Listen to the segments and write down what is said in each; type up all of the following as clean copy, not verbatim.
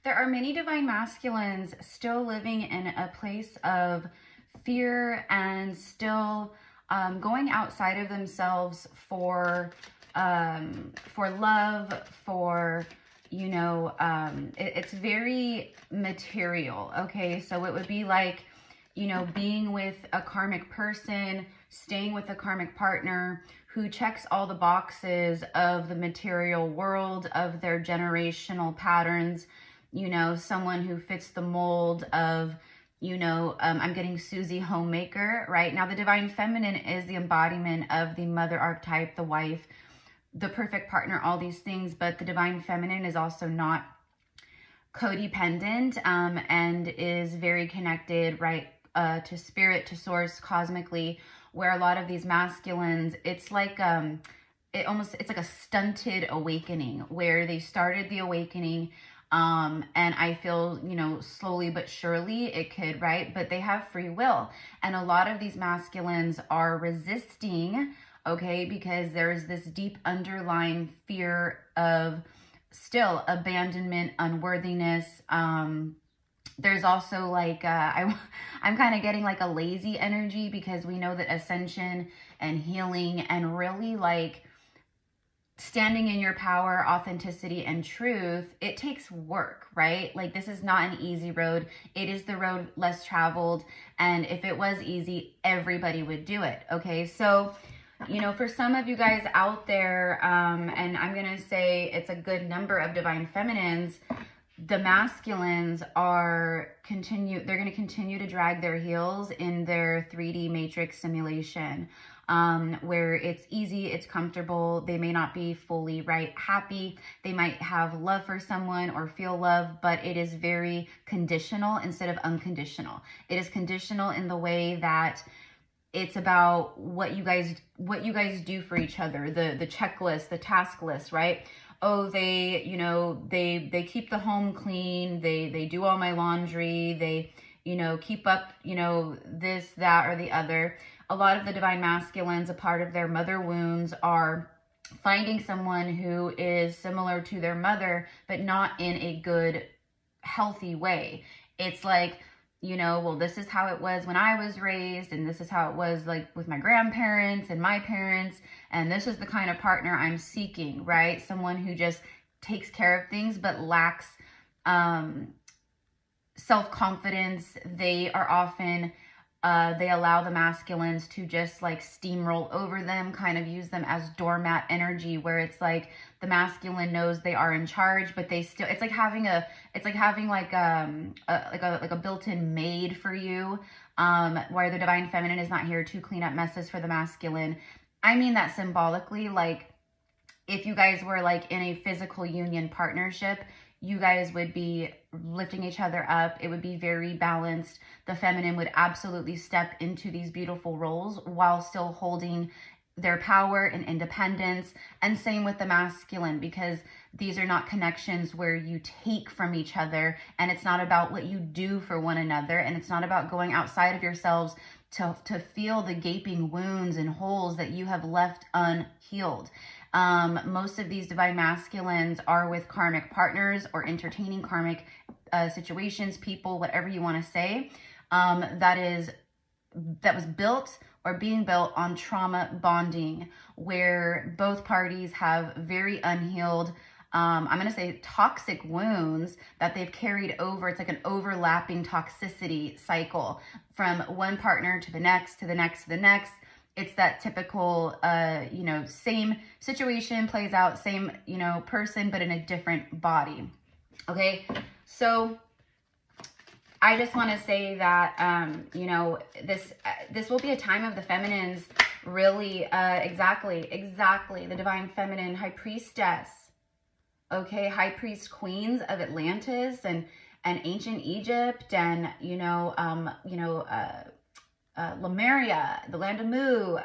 There are many divine masculines still living in a place of fear and still going outside of themselves for love, for, you know, it's very material, okay? So it would be like, you know, being with a karmic person, staying with a karmic partner who checks all the boxes of the material world, of their generational patterns, you know, someone who fits the mold of, you know, I'm getting Susie homemaker, right? Now, the divine feminine is the embodiment of the mother archetype, the wife, the perfect partner, all these things, but the divine feminine is also not codependent and is very connected, right, to spirit, to source, cosmically, where a lot of these masculines, it's like it's like a stunted awakening where they started the awakening, and I feel, you know, slowly but surely it could, right, but they have free will, and a lot of these masculines are resisting, okay, because there's this deep underlying fear of still abandonment, unworthiness. There's also like, I'm kind of getting like a lazy energy, because we know that ascension and healing and really like standing in your power, authenticity, and truth, it takes work, right? Like, this is not an easy road. It is the road less traveled. And if it was easy, everybody would do it, okay? So, you know, for some of you guys out there, and I'm going to say it's a good number of divine feminines, the masculines are they're going to continue to drag their heels in their 3D matrix simulation, where it's easy, it's comfortable. They may not be fully happy. They might have love for someone or feel love, but it is very conditional instead of unconditional. It is conditional in the way that it's about what you guys do for each other, the checklist, the task list, right? Oh, they, you know, they keep the home clean, they do all my laundry, they, you know, keep up, you know, this, that, or the other. A lot of the divine masculines, a part of their mother wounds, are finding someone who is similar to their mother, but not in a good, healthy way. It's like, you know, well, this is how it was when I was raised, and this is how it was like with my grandparents and my parents, and this is the kind of partner I'm seeking, right? Someone who just takes care of things but lacks self-confidence. They are often, they allow the masculines to just like steamroll over them, kind of use them as doormat energy, where it's like the masculine knows they are in charge, but they still, it's like having a built-in maid for you, where the divine feminine is not here to clean up messes for the masculine. I mean that symbolically, like if you guys were like in a physical union partnership, you guys would be lifting each other up. It would be very balanced. The feminine would absolutely step into these beautiful roles while still holding their power and independence. And same with the masculine, because these are not connections where you take from each other, and it's not about what you do for one another, and it's not about going outside of yourselves to feel the gaping wounds and holes that you have left unhealed. Most of these divine masculines are with karmic partners or entertaining karmic situations, people, whatever you want to say, that was built or being built on trauma bonding, where both parties have very unhealed, I'm going to say toxic wounds that they've carried over. It's like an overlapping toxicity cycle from one partner to the next, to the next, to the next. It's that typical, you know, same situation plays out, same, you know, person, but in a different body. Okay. So I just want to say that, you know, this will be a time of the feminines, really, exactly, the divine feminine, high priestess, okay, high priest queens of Atlantis and ancient Egypt, and, Lemuria, the land of Mu,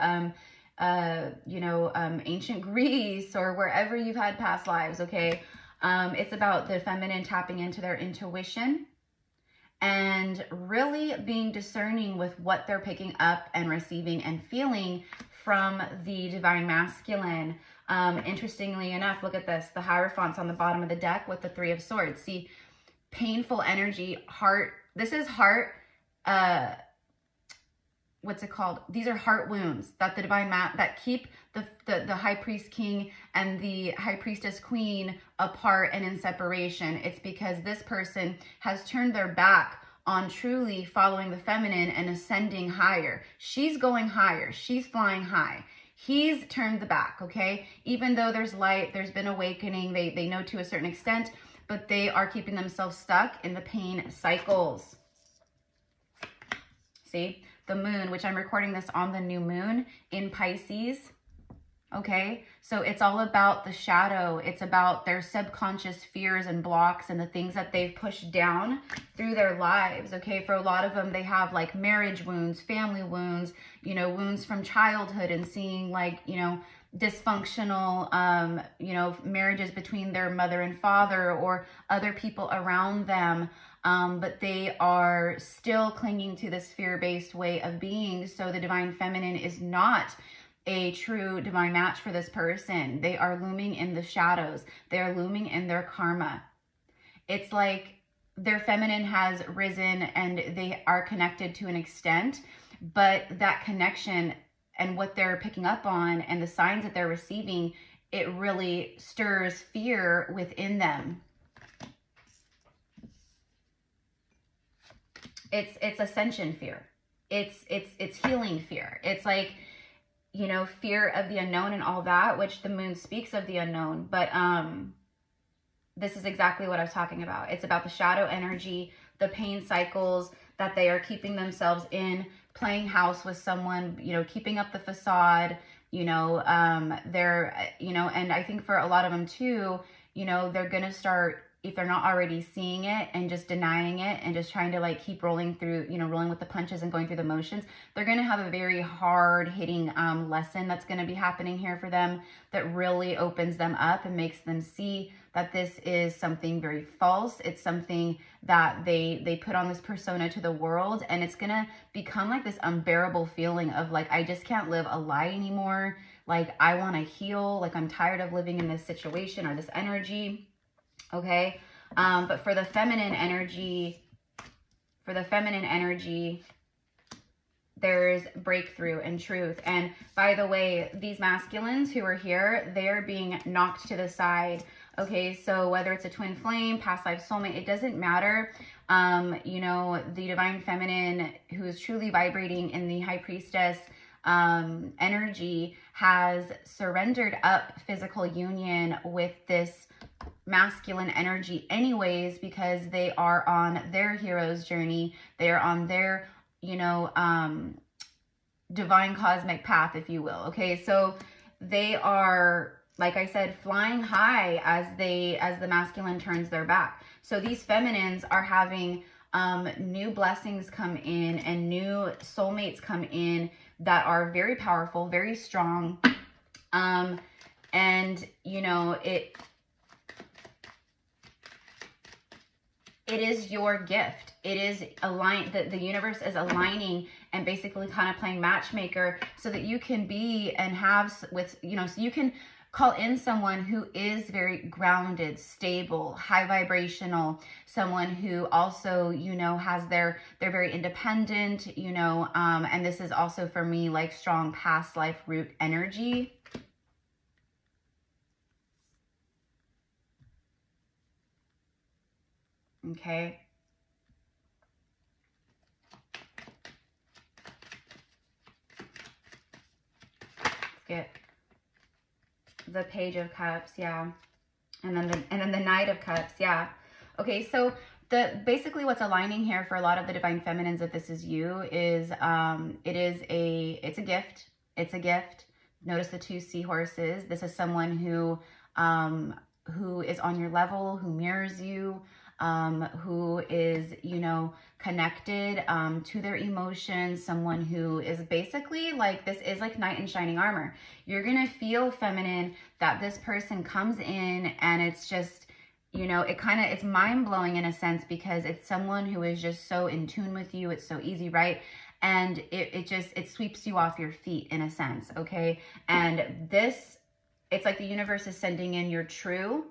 ancient Greece, or wherever you've had past lives, okay? It's about the feminine tapping into their intuition and really being discerning with what they're picking up and receiving and feeling from the divine masculine. Interestingly enough, look at this, the Hierophant's on the bottom of the deck with the Three of Swords. See, painful energy, heart. This is heart, what's it called? These are heart wounds that the divine that keep the high priest king and the high priestess queen apart and in separation. It's because this person has turned their back on truly following the feminine and ascending higher. She's going higher. She's flying high. He's turned the back, okay? Even though there's light, there's been awakening, they know to a certain extent, but they are keeping themselves stuck in the pain cycles. See? The moon, which I'm recording this on the new moon in Pisces, okay? So it's all about the shadow. It's about their subconscious fears and blocks and the things that they've pushed down through their lives, okay? For a lot of them, they have like marriage wounds, family wounds, you know, wounds from childhood and seeing like, you know, dysfunctional, you know, marriages between their mother and father or other people around them. But they are still clinging to this fear-based way of being. So the divine feminine is not a true divine match for this person. They are looming in the shadows. They're looming in their karma. It's like their feminine has risen and they are connected to an extent, but that connection and what they're picking up on and the signs that they're receiving, it really stirs fear within them. It's ascension fear. It's healing fear. It's like, you know, fear of the unknown and all that, which the moon speaks of the unknown. But this is exactly what I was talking about. It's about the shadow energy, the pain cycles that they are keeping themselves in, playing house with someone, you know, keeping up the facade, you know, they're, you know, and I think for a lot of them too, you know, they're going to start, if they're not already seeing it and just denying it and just trying to like keep rolling through, you know, rolling with the punches and going through the motions, they're going to have a very hard hitting lesson that's going to be happening here for them that really opens them up and makes them see that this is something very false. It's something that they put on this persona to the world, and it's going to become like this unbearable feeling of like, I just can't live a lie anymore. Like I want to heal. Like I'm tired of living in this situation or this energy. Okay. But for the feminine energy, there's breakthrough and truth. And by the way, these masculines who are here, they're being knocked to the side. Okay. So whether it's a twin flame, past life soulmate, it doesn't matter. You know, the divine feminine who is truly vibrating in the high priestess energy has surrendered up physical union with this masculine energy anyways, because they are on their hero's journey. They are on their, you know, divine cosmic path, if you will. Okay. So they are, like I said, flying high as the masculine turns their back. So these feminines are having new blessings come in and new soulmates come in that are very powerful, very strong. And you know, it is your gift. It is aligned, the universe is aligning and basically kind of playing matchmaker so that you can be and have with, you know, so you can call in someone who is very grounded, stable, high vibrational, someone who also, you know, has they're very independent, you know, and this is also for me like strong past life root energy. Okay. Let's get the Page of Cups, yeah. And then the Knight of Cups, yeah. Okay, so basically what's aligning here for a lot of the divine feminines, if this is you, is it's a gift. It's a gift. Notice the two seahorses. This is someone who is on your level, who mirrors you, who is, you know, connected to their emotions, someone who is basically like, this is like knight in shining armor. You're going to feel feminine that this person comes in and it's just, you know, it's mind-blowing in a sense because it's someone who is just so in tune with you. It's so easy, right? And it sweeps you off your feet in a sense, okay? And this, it's like the universe is sending in your true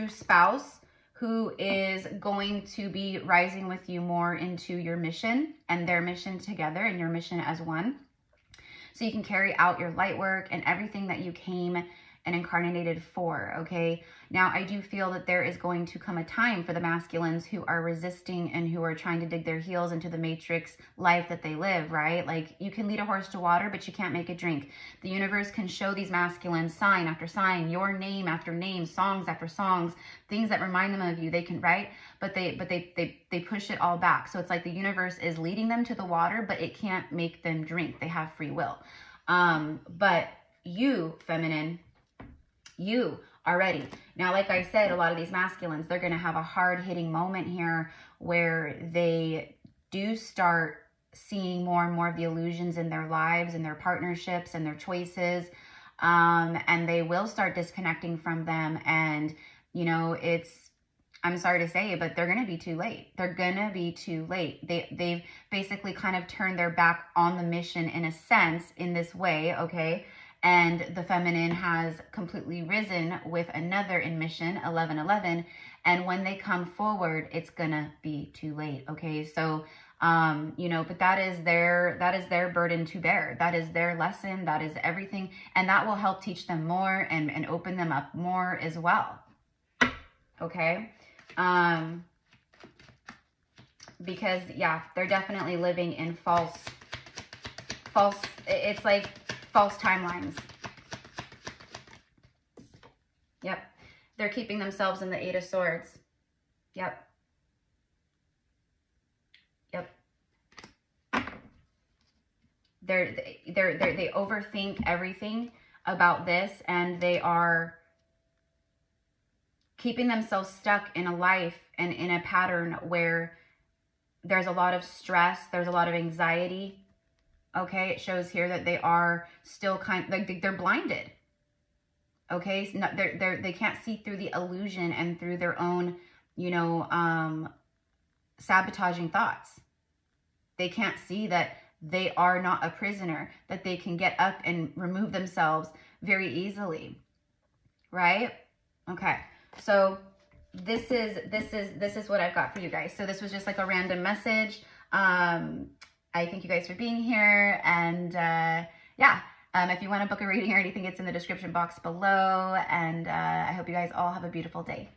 spouse who is going to be rising with you more into your mission and their mission together and your mission as one. So you can carry out your light work and everything that you came and incarnated for, okay? Now, I do feel that there is going to come a time for the masculines who are resisting and who are trying to dig their heels into the matrix life that they live, right? Like, you can lead a horse to water, but you can't make it drink. The universe can show these masculines sign after sign, your name after name, songs after songs, things that remind them of you. They can, right? But they push it all back. So it's like the universe is leading them to the water, but it can't make them drink. They have free will. But you, feminine, you are ready. Now, like I said, a lot of these masculines, they're going to have a hard-hitting moment here where they do start seeing more and more of the illusions in their lives and their partnerships and their choices. And they will start disconnecting from them. And, you know, I'm sorry to say it, but they're going to be too late. They're going to be too late. They've basically kind of turned their back on the mission in a sense in this way, okay? And the feminine has completely risen with another in mission, 1111. And when they come forward, it's gonna be too late. Okay, so you know, but that is their burden to bear. That is their lesson. That is everything, and that will help teach them more and open them up more as well. Okay, because yeah, they're definitely living in false. It's like false timelines. Yep. They're keeping themselves in the Eight of Swords. Yep. Yep. They overthink everything about this, and they are keeping themselves stuck in a life and in a pattern where there's a lot of stress, there's a lot of anxiety. Okay, it shows here that they are still like they're blinded. Okay, so they can't see through the illusion and through their own, you know, sabotaging thoughts. They can't see that they are not a prisoner, that they can get up and remove themselves very easily, right? Okay, so this is what I've got for you guys. So this was just like a random message. I thank you guys for being here, and yeah, if you want to book a reading or anything, it's in the description box below, and I hope you guys all have a beautiful day.